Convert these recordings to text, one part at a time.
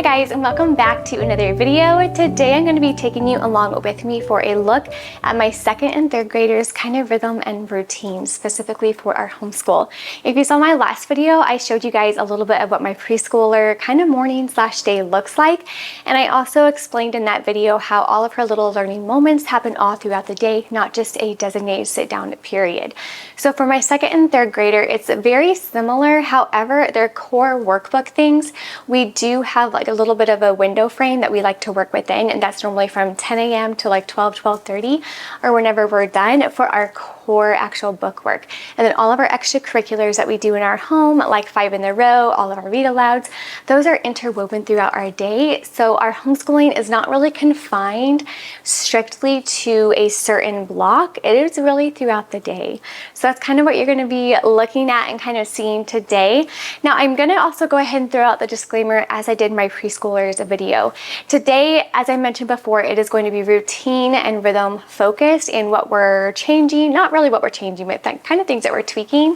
guys, and welcome back to another video. Today I'm going to be taking you along with me for a look at my second and third graders kind of rhythm and routine, specifically for our homeschool. If you saw my last video, I showed you guys a little bit of what my preschooler kind of morning/day looks like, and I also explained in that video how all of her little learning moments happen all throughout the day, not just a designated sit down period. So for my second and third grader, it's very similar. However, their core workbook things, we do have like a little bit of a window frame that we like to work within, and that's normally from 10 a.m. to like 12:30 or whenever we're done for our core actual book work. And then all of our extracurriculars that we do in our home, like 5 in a row, all of our read alouds, those are interwoven throughout our day. So our homeschooling is not really confined strictly to a certain block. It is really throughout the day. So that's kind of what you're going to be looking at and kind of seeing today. Now I'm going to also go ahead and throw out the disclaimer as I did my preschoolers video. Today, as I mentioned before, it is going to be routine and rhythm focused, and what we're changing, not really what we're changing, but the kind of things that we're tweaking,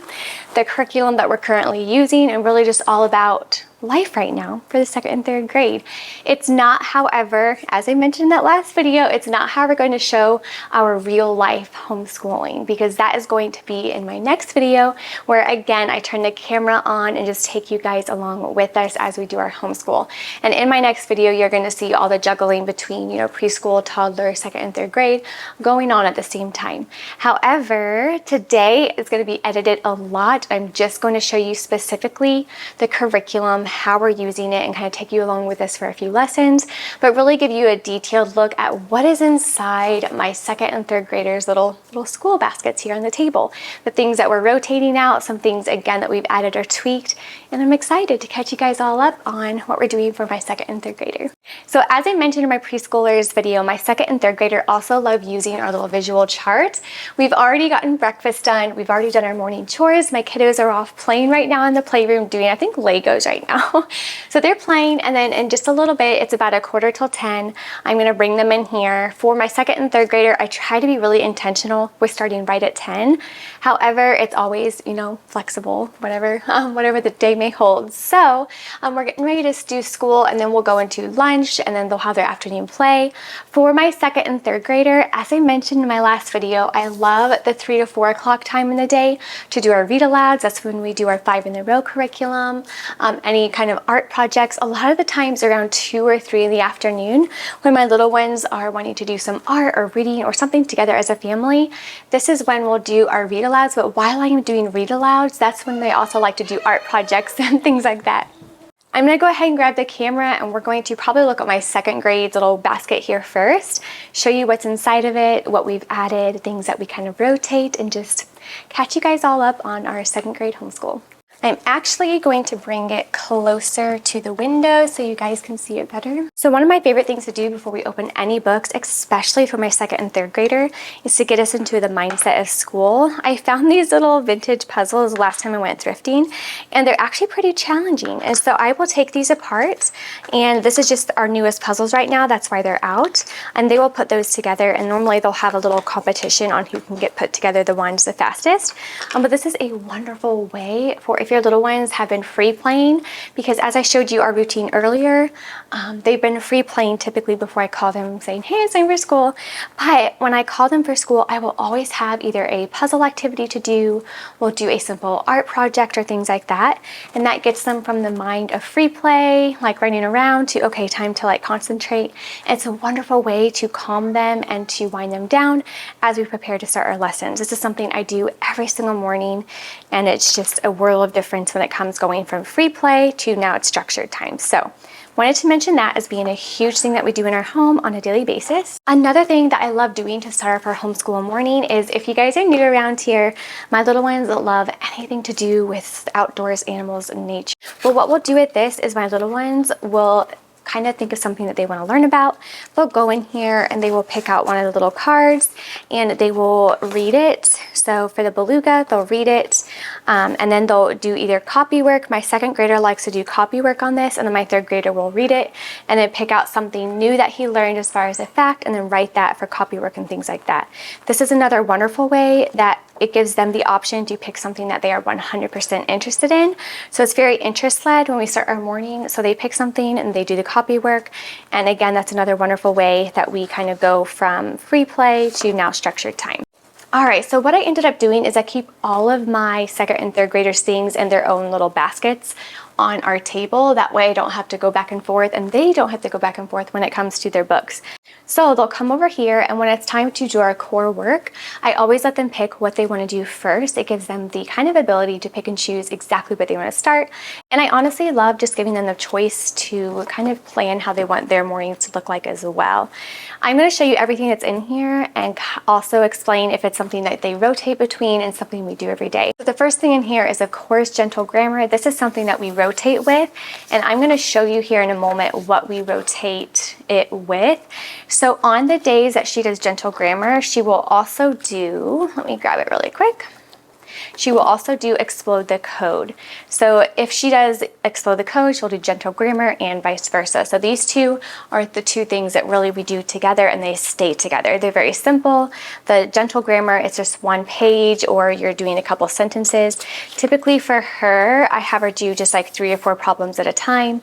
the curriculum that we're currently using, and really just all about life right now for the second and third grade. It's not, however, as I mentioned in that last video, it's not how we're going to show our real life homeschooling, because that is going to be in my next video, where again I turn the camera on and just take you guys along with us as we do our homeschool. And in my next video, you're going to see all the juggling between, you know, preschool, toddler, second and third grade going on at the same time. However, today is going to be edited a lot. I'm just going to show you specifically the curriculum, how we're using it, and kind of take you along with us for a few lessons, but really give you a detailed look at what is inside my second and third graders' little school baskets here on the table. The things that we're rotating out, some things again that we've added or tweaked, and I'm excited to catch you guys all up on what we're doing for my second and third grader. So as I mentioned in my preschoolers video, my second and third grader also love using our little visual chart. We've already gotten breakfast done. We've already done our morning chores. My kiddos are off playing right now in the playroom doing, I think, Legos right now. So they're playing, and then in just a little bit, it's about 9:45, I'm going to bring them in here. For my second and third grader, I try to be really intentional with starting right at 10. However, it's always, you know, flexible, whatever the day may hold. So we're getting ready to do school, and then we'll go into lunch, and then they'll have their afternoon play. For my second and third grader, as I mentioned in my last video, I love the 3 to 4 o'clock time in the day to do our read alouds. That's when we do our 5 in a row curriculum, any kind of art projects. A lot of the times around 2 or 3 in the afternoon, when my little ones are wanting to do some art or reading or something together as a family, this is when we'll do our read alouds. But while I'm doing read alouds, that's when they also like to do art projects and things like that. I'm going to go ahead and grab the camera, and we're going to probably look at my second grade's little basket here first, show you what's inside of it, what we've added, things that we kind of rotate, and just catch you guys all up on our second grade homeschool. I'm actually going to bring it closer to the window so you guys can see it better. So one of my favorite things to do before we open any books, especially for my second and third grader, is to get us into the mindset of school. I found these little vintage puzzles last time I went thrifting, and they're actually pretty challenging. And so I will take these apart, and this is just our newest puzzles right now. That's why they're out. And they will put those together, and normally they'll have a little competition on who can get put together the ones the fastest. But this is a wonderful way for if your little ones have been free playing, because as I showed you our routine earlier, they've been free playing typically before I call them saying, hey, it's time for school. But when I call them for school, I will always have either a puzzle activity to do, we'll do a simple art project or things like that. And that gets them from the mind of free play, like running around, to okay, time to like concentrate. And it's a wonderful way to calm them and to wind them down as we prepare to start our lessons. This is something I do every single morning, and it's just a world of difference when it comes going from free play to now it's structured time. So wanted to mention that as being a huge thing that we do in our home on a daily basis. Another thing that I love doing to start off our homeschool morning is, if you guys are new around here, my little ones love anything to do with outdoors, animals, and nature. Well, what we'll do with this is my little ones will kind of think of something that they want to learn about. They'll go in here and they will pick out one of the little cards and they will read it. So for the beluga, they'll read it. And then they'll do either copy work. My second grader likes to do copy work on this, and then my third grader will read it and then pick out something new that he learned as far as a fact and then write that for copy work and things like that. This is another wonderful way that it gives them the option to pick something that they are 100% interested in. So it's very interest-led when we start our morning. So they pick something and they do the copy work. And again, that's another wonderful way that we kind of go from free play to now structured time. All right, so what I ended up doing is I keep all of my second and third graders' things in their own little baskets on our table. That way I don't have to go back and forth, and they don't have to go back and forth when it comes to their books. So they'll come over here, and when it's time to do our core work, I always let them pick what they want to do first. It gives them the kind of ability to pick and choose exactly what they want to start. And I honestly love just giving them the choice to kind of plan how they want their mornings to look like as well. I'm going to show you everything that's in here and also explain if it's something that they rotate between and something we do every day. So the first thing in here is, of course, gentle grammar. This is something that we rotate with, and I'm going to show you here in a moment what we rotate it with. So on the days that she does gentle grammar, she will also do, let me grab it really quick. She will also do explode the code. So if she does explode the code, she'll do gentle grammar and vice versa. So these two are the two things that really we do together, and they stay together. They're very simple. The gentle grammar, it's just one page, or you're doing a couple sentences. Typically for her, I have her do just like 3 or 4 problems at a time,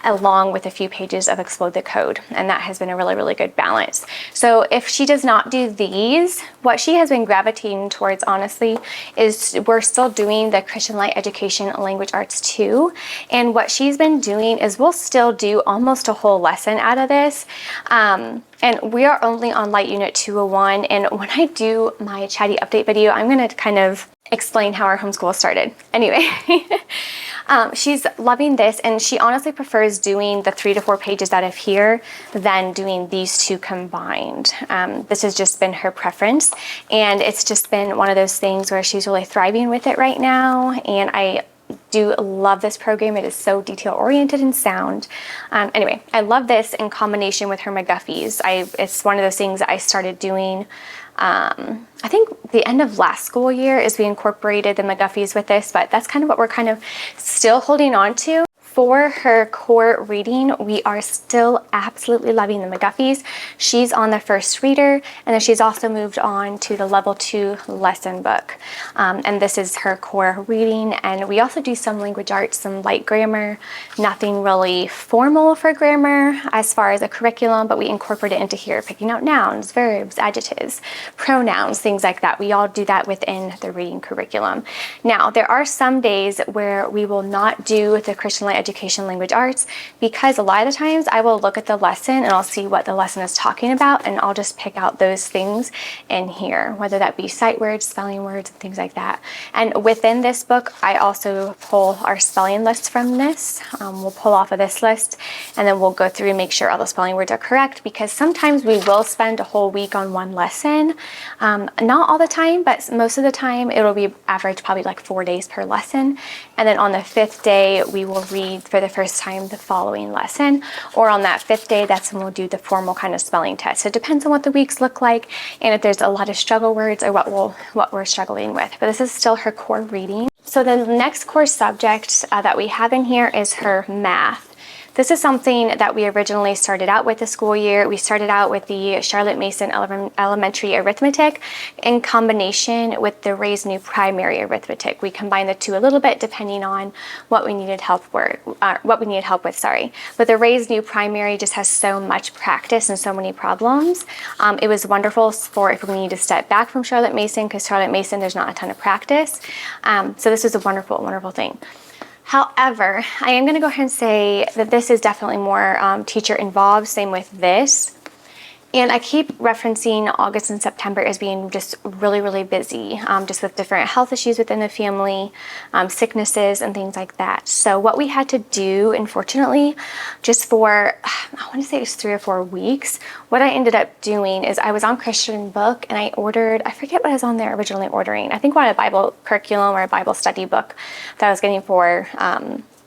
along with a few pages of explode the code, and that has been a really, really good balance. So if she does not do these, what she has been gravitating towards, honestly, is we're still doing the Christian Light Education Language Arts 2, and what she's been doing is we'll still do almost a whole lesson out of this. And we are only on Light Unit 201, and when I do my chatty update video, I'm going to kind of explain how our homeschool started. Anyway, she's loving this, and she honestly prefers doing the 3 to 4 pages out of here than doing these two combined. This has just been her preference, and it's just been one of those things where she's really thriving with it right now, and I do love this program. It is so detail oriented and sound. Anyway, I love this in combination with her McGuffies. It's one of those things that I started doing, I think the end of last school year is we incorporated the McGuffies with this, but that's kind of what we're kind of still holding on to. For her core reading, we are still absolutely loving the McGuffies. She's on the first reader, and then she's also moved on to the level 2 lesson book. And this is her core reading. And we also do some language arts, some light grammar, nothing really formal for grammar as far as a curriculum, but we incorporate it into here, picking out nouns, verbs, adjectives, pronouns, things like that. We all do that within the reading curriculum. Now, there are some days where we will not do the Christian Light Education Language Arts, because a lot of the times I will look at the lesson and I'll see what the lesson is talking about, and I'll just pick out those things in here, whether that be sight words, spelling words, and things like that. And within this book, I also pull our spelling lists from this. We'll pull off of this list, and then we'll go through and make sure all the spelling words are correct, because sometimes we will spend a whole week on one lesson. Not all the time, but most of the time it'll be average probably like 4 days per lesson. And then on the 5th day, we will read for the first time the following lesson, or on that 5th day, that's when we'll do the formal kind of spelling test. So it depends on what the weeks look like, and if there's a lot of struggle words or what we're struggling with. But this is still her core reading. So the next core subject that we have in here is her math. This is something that we originally started out with the school year. We started out with the Charlotte Mason Elementary Arithmetic in combination with the Raised New Primary Arithmetic. We combined the two a little bit depending on what we needed help with. But the Raised New Primary just has so much practice and so many problems. It was wonderful for if we need to step back from Charlotte Mason, because Charlotte Mason, there's not a ton of practice. So this is a wonderful, wonderful thing. However, I am going to go ahead and say that this is definitely more teacher involved, same with this. And I keep referencing August and September as being just really, really busy, just with different health issues within the family, sicknesses and things like that. So what we had to do, unfortunately, just for, I want to say it was 3 or 4 weeks, what I ended up doing is I was on Christian Book and I ordered, I forget what I was on there originally ordering. I think I wanted a Bible curriculum or a Bible study book that I was getting for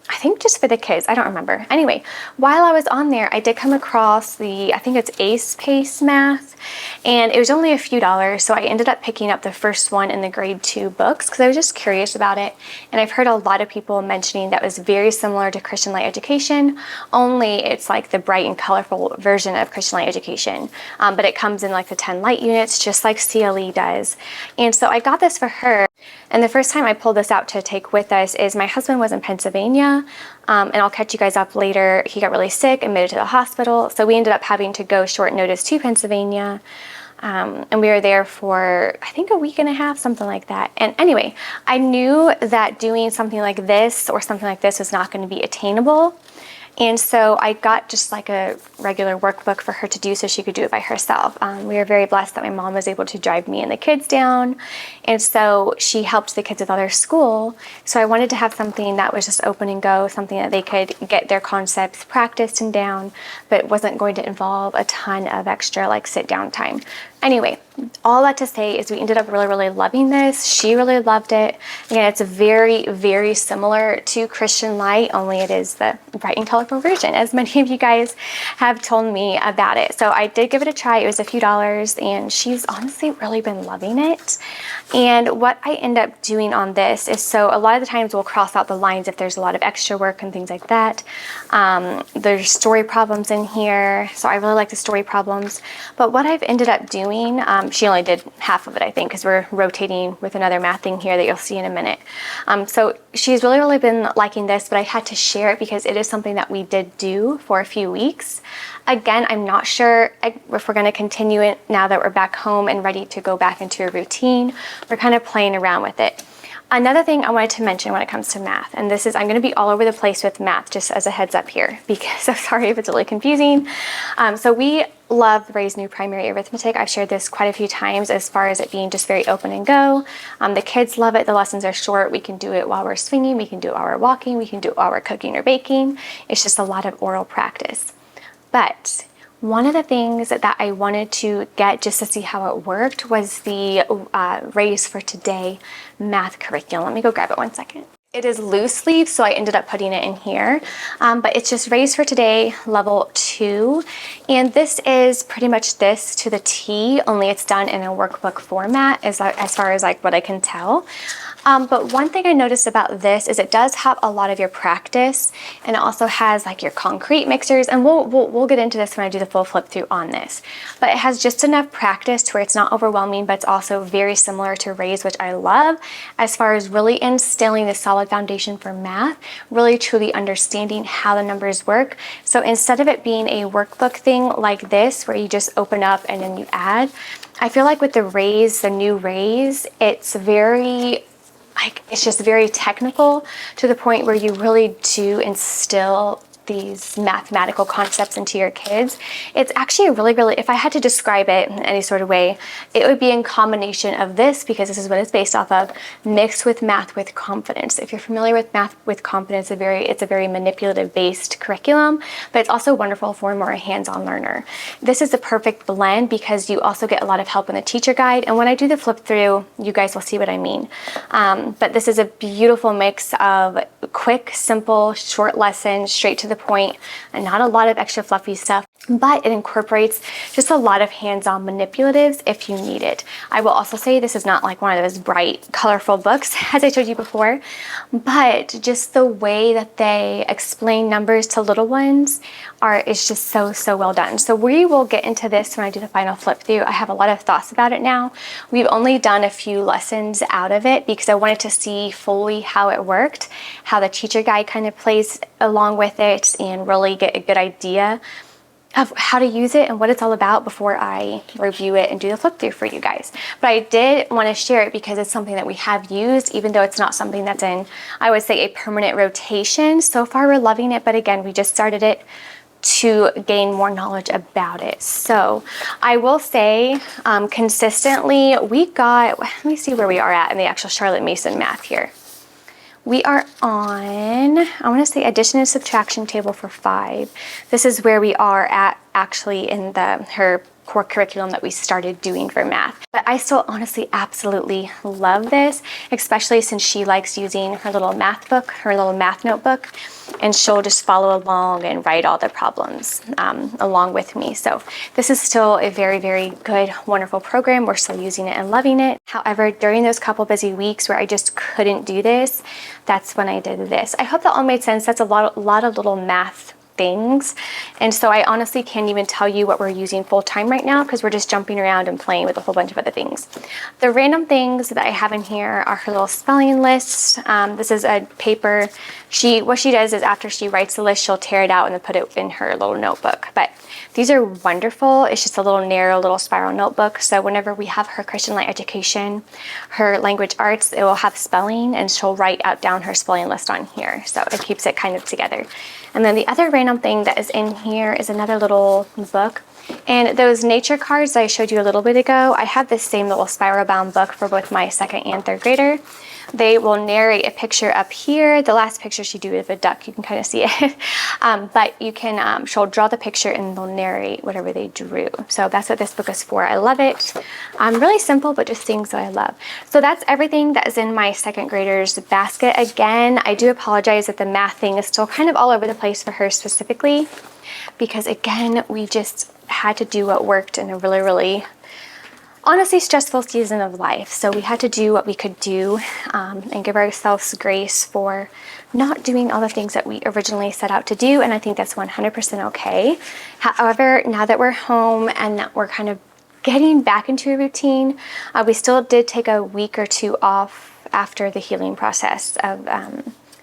I think just for the kids, I don't remember. Anyway, while I was on there, I did come across the, I think it's Ace Pace Math, and it was only a few dollars, so I ended up picking up the first one in the grade 2 books because I was just curious about it, and I've heard a lot of people mentioning that was very similar to Christian Light Education, only it's like the bright and colorful version of Christian Light Education, but it comes in like the 10 light units, just like CLE does. And so I got this for her. And the first time I pulled this out to take with us is my husband was in Pennsylvania, and I'll catch you guys up later. He got really sick, admitted to the hospital, so we ended up having to go short notice to Pennsylvania, and we were there for, I think, a week and a half, something like that. And anyway, I knew that doing something like this or something like this was not going to be attainable. And so I got just like a regular workbook for her to do so she could do it by herself. We were very blessed that my mom was able to drive me and the kids down. And so she helped the kids with all their school. So I wanted to have something that was just open and go, something that they could get their concepts practiced and down, but wasn't going to involve a ton of extra like sit down time. Anyway, all that to say is we ended up really loving this. She really loved it. Again, it's very, very similar to Christian Light, only it is the bright and colorful version, as many of you guys have told me about it. So I did give it a try. It was a few dollars, and she's honestly really been loving it. And what I end up doing on this is, so a lot of the times we'll cross out the lines if there's a lot of extra work and things like that. There's story problems in here, so I really like the story problems. But what I've ended up doing, she only did half of it, I think, because we're rotating with another math thing here that you'll see in a minute. So she's really been liking this, but I had to share it because it is something that we did do for a few weeks. Again, I'm not sure if we're going to continue it now that we're back home and ready to go back into a routine. We're kind of playing around with it. Another thing I wanted to mention when it comes to math, and this is, I'm going to be all over the place with math, just as a heads up here, because I'm sorry if it's really confusing. So we love Ray's new primary arithmetic. I've shared this quite a few times as far as it being just very open and go. The kids love it. The lessons are short. We can do it while we're swinging. We can do it while we're walking. We can do it while we're cooking or baking. It's just a lot of oral practice. But one of the things that I wanted to get just to see how it worked was the Raise for Today math curriculum. Let me go grab it one second. It is loose leaf, so I ended up putting it in here, but it's just Raise for Today level 2, and this is pretty much this to the T, only it's done in a workbook format as far as like what I can tell. But one thing I noticed about this is it does have a lot of your practice, and it also has like your concrete mixers, and we'll get into this when I do the full flip through on this. But it has just enough practice to where it's not overwhelming, but it's also very similar to Raise, which I love, as far as really instilling the solid foundation for math, really truly understanding how the numbers work. So instead of it being a workbook thing like this, where you just open up and then you add, I feel like with the Raise, the new Raise, it's very, like, it's just very technical to the point where you really do instill these mathematical concepts into your kids. It's actually really, if I had to describe it in any sort of way, it would be in combination of this, because this is what it's based off of, mixed with Math with Confidence. If you're familiar with Math with Confidence, it's a very manipulative based curriculum, but it's also wonderful for a more hands-on learner. This is the perfect blend because you also get a lot of help in the teacher guide, and when I do the flip through, you guys will see what I mean. But this is a beautiful mix of quick, simple, short lessons, straight to the point, and not a lot of extra fluffy stuff, but it incorporates just a lot of hands-on manipulatives if you need it. I will also say this is not like one of those bright, colorful books, as I told you before, but just the way that they explain numbers to little ones is just so well done. So we will get into this when I do the final flip through. I have a lot of thoughts about it now. We've only done a few lessons out of it because I wanted to see fully how it worked, how the teacher guide kind of plays along with it, and really get a good idea of how to use it and what it's all about before I review it and do the flip through for you guys. But I did want to share it because it's something that we have used, even though it's not something that's in, I would say, a permanent rotation. So far we're loving it, but again, we just started it to gain more knowledge about it. So I will say consistently we got, let me see where we are at in the actual Charlotte Mason math here. We are on, I want to say addition and subtraction table for 5. This is where we are at actually in her core curriculum that we started doing for math. But I still honestly absolutely love this, especially since she likes using her little math book, her little math notebook, and she'll just follow along and write all the problems along with me. So this is still a very, very good, wonderful program. We're still using it and loving it. However, during those couple busy weeks where I just couldn't do this, that's when I did this. I hope that all made sense. That's a lot of little math things, and so I honestly can't even tell you what we're using full-time right now because we're just jumping around and playing with a whole bunch of other things. The random things that I have in here are her little spelling lists. This is a paper. What she does is after she writes the list, she'll tear it out and then put it in her little notebook. But these are wonderful. It's just a little narrow little spiral notebook, so whenever we have her Christian Light Education, her language arts, it will have spelling, and she'll write out down her spelling list on here, so it keeps it kind of together. And then the other random thing that is in here is another little book. And those nature cards that I showed you a little bit ago, I have this same little spiral bound book for both my 2nd and 3rd grader. They will narrate a picture up here. The last picture she drew of a duck, you can kind of see it. But you can, she'll draw the picture and they'll narrate whatever they drew. So that's what this book is for. I love it. Really simple, but just things that I love. So that's everything that is in my 2nd grader's basket. Again, I do apologize that the math thing is still kind of all over the place for her specifically, because again, we just had to do what worked in a really, really honestly stressful season of life. So we had to do what we could do and give ourselves grace for not doing all the things that we originally set out to do. And I think that's 100% okay. However, now that we're home and that we're kind of getting back into a routine, we still did take a week or 2 off after the healing process of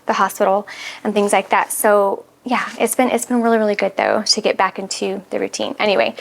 the hospital and things like that. So yeah, it's been really, really good though to get back into the routine. Anyway,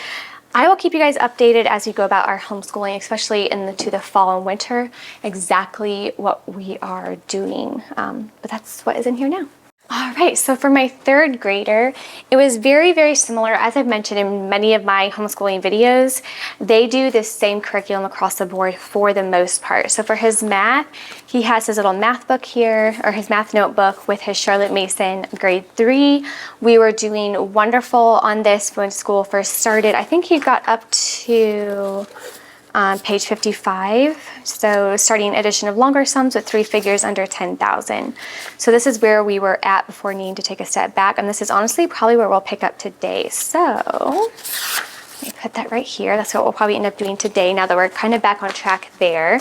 I will keep you guys updated as we go about our homeschooling, especially into the fall and winter, exactly what we are doing. But that's what is in here now. All right, so for my 3rd grader, it was very, very similar. As I've mentioned in many of my homeschooling videos, they do this same curriculum across the board for the most part. So for his math, he has his little math book here, or his math notebook with his Charlotte Mason grade 3. We were doing wonderful on this when school first started. I think he got up to page 55, so starting addition of longer sums with 3 figures under 10,000. So this is where we were at before needing to take a step back, and this is honestly probably where we'll pick up today. So let me put that right here. That's what we'll probably end up doing today now that we're kind of back on track there.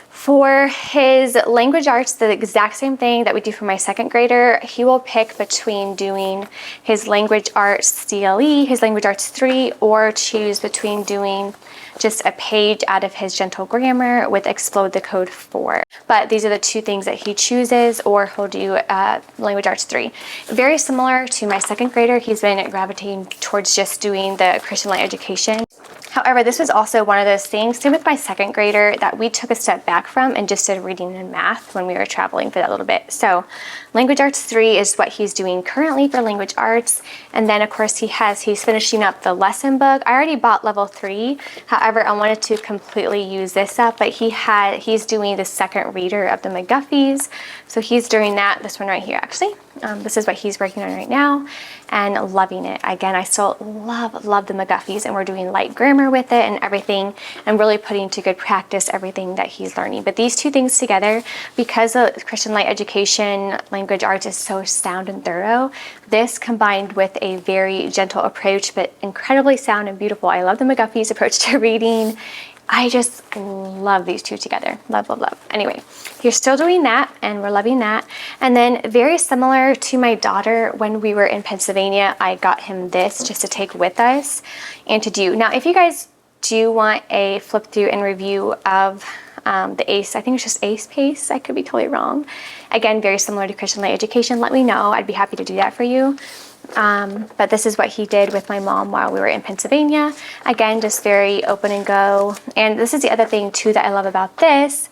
For his language arts, the exact same thing that we do for my 2nd grader. He will pick between doing his language arts CLE, his language arts 3, or choose between doing just a page out of his gentle grammar with Explode the Code 4. But these are the 2 things that he chooses, or he'll do language arts 3. Very similar to my 2nd grader. He's been gravitating towards just doing the Christian Light Education. However, this was also one of those things, same with my 2nd grader, that we took a step back from and just did reading and math when we were traveling for that little bit. So language arts 3 is what he's doing currently for language arts. And then of course he's finishing up the lesson book. I already bought level 3. However, I wanted to completely use this up, but he's doing the 2nd reader of the McGuffies. So he's doing that, this one right here actually. This is what he's working on right now and loving it. Again, I still love the McGuffies, and we're doing light grammar with it and everything, and really putting to good practice everything that he's learning. But these 2 things together, because the Christian Light Education language arts is so sound and thorough, this combined with a very gentle approach but incredibly sound and beautiful. I love the McGuffies approach to reading. I just love these 2 together. Love, love, love. Anyway, you're still doing that, and we're loving that. And then very similar to my daughter, when we were in Pennsylvania, I got him this just to take with us and to do. Now, if you guys do want a flip through and review of the ACE, I think it's just ACE PACE, I could be totally wrong. Again, very similar to Christian Light Education, let me know. I'd be happy to do that for you. But this is what he did with my mom while we were in Pennsylvania. Again, just very open and go. And this is the other thing too that I love about this,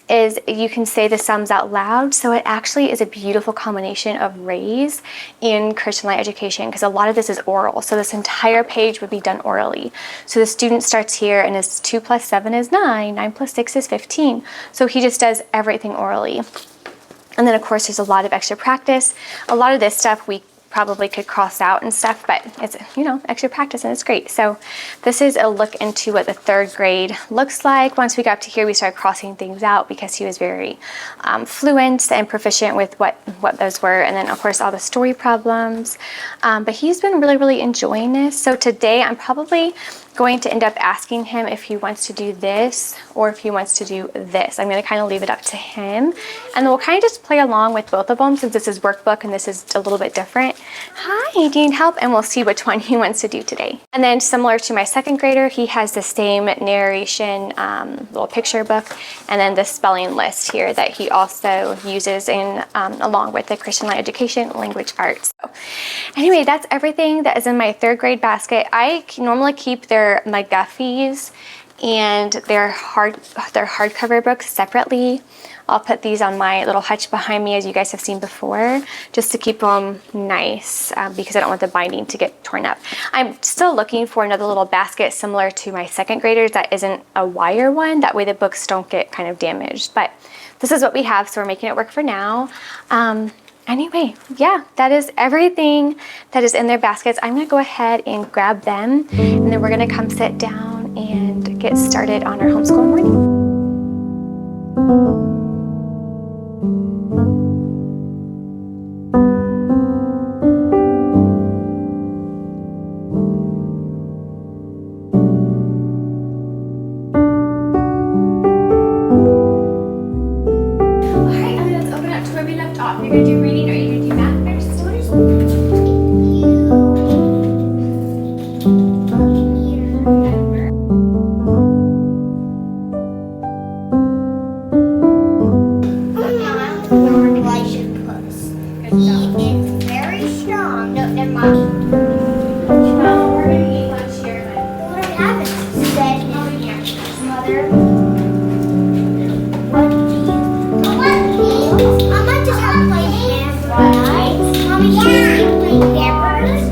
is you can say the sums out loud. So it actually is a beautiful combination of Raise in Christian Light Education, because a lot of this is oral. So this entire page would be done orally. So the student starts here and is 2 plus 7 is 9, 9 plus 6 is 15. So he just does everything orally. And then of course there's a lot of extra practice. A lot of this stuff we probably could cross out and stuff, but it's, you know, extra practice and it's great. So this is a look into what the 3rd grade looks like. Once we got to here, we started crossing things out because he was very fluent and proficient with what those were. And then of course all the story problems. But he's been really enjoying this. So today I'm probably going to end up asking him if he wants to do this or if he wants to do this. I'm going to kind of leave it up to him, and then we'll kind of just play along with both of them since this is workbook and this is a little bit different. Hi, do you need help? And we'll see which one he wants to do today. And then similar to my 2nd grader, he has the same narration little picture book, and then the spelling list here that he also uses in along with the Christian Light Education language arts. So anyway, that's everything that is in my 3rd grade basket. I normally keep their McGuffies and their hardcover books separately. I'll put these on my little hutch behind me, as you guys have seen before, just to keep them nice because I don't want the binding to get torn up. I'm still looking for another little basket similar to my 2nd graders that isn't a wire one. That way the books don't get kind of damaged. But this is what we have, so we're making it work for now. Anyway, yeah, that is everything that is in their baskets. I'm gonna go ahead and grab them, and then we're gonna come sit down and get started on our homeschool morning. You're going to do reading, or you're going to do math first? He is very strong. No, never mind. No, we're going to eat lunch here. What happened? Said mother. Mama just want to play games, right? Mommy, can you play games?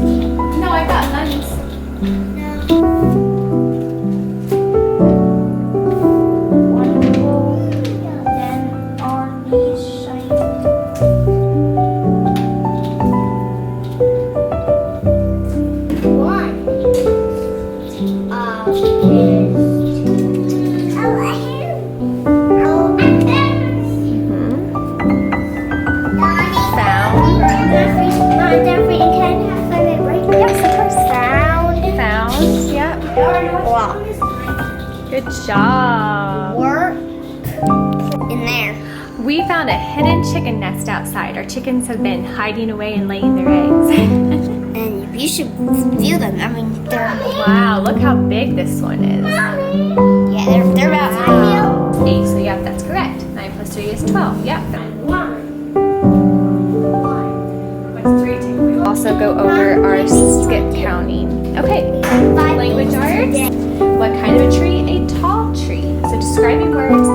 No, I got lunch. Then on these Good job. work in there. We found a hidden chicken nest outside. Our chickens have been hiding away and laying their eggs. And you should view them. I mean, they're Wow, look how big this one is. yeah, they're about 8, so yeah, that's correct. 9 plus 3 is 12. Yep. What's 3 take? We'll also go over our skip counting. Okay, language arts. What kind of a tree? A tall tree. So describing words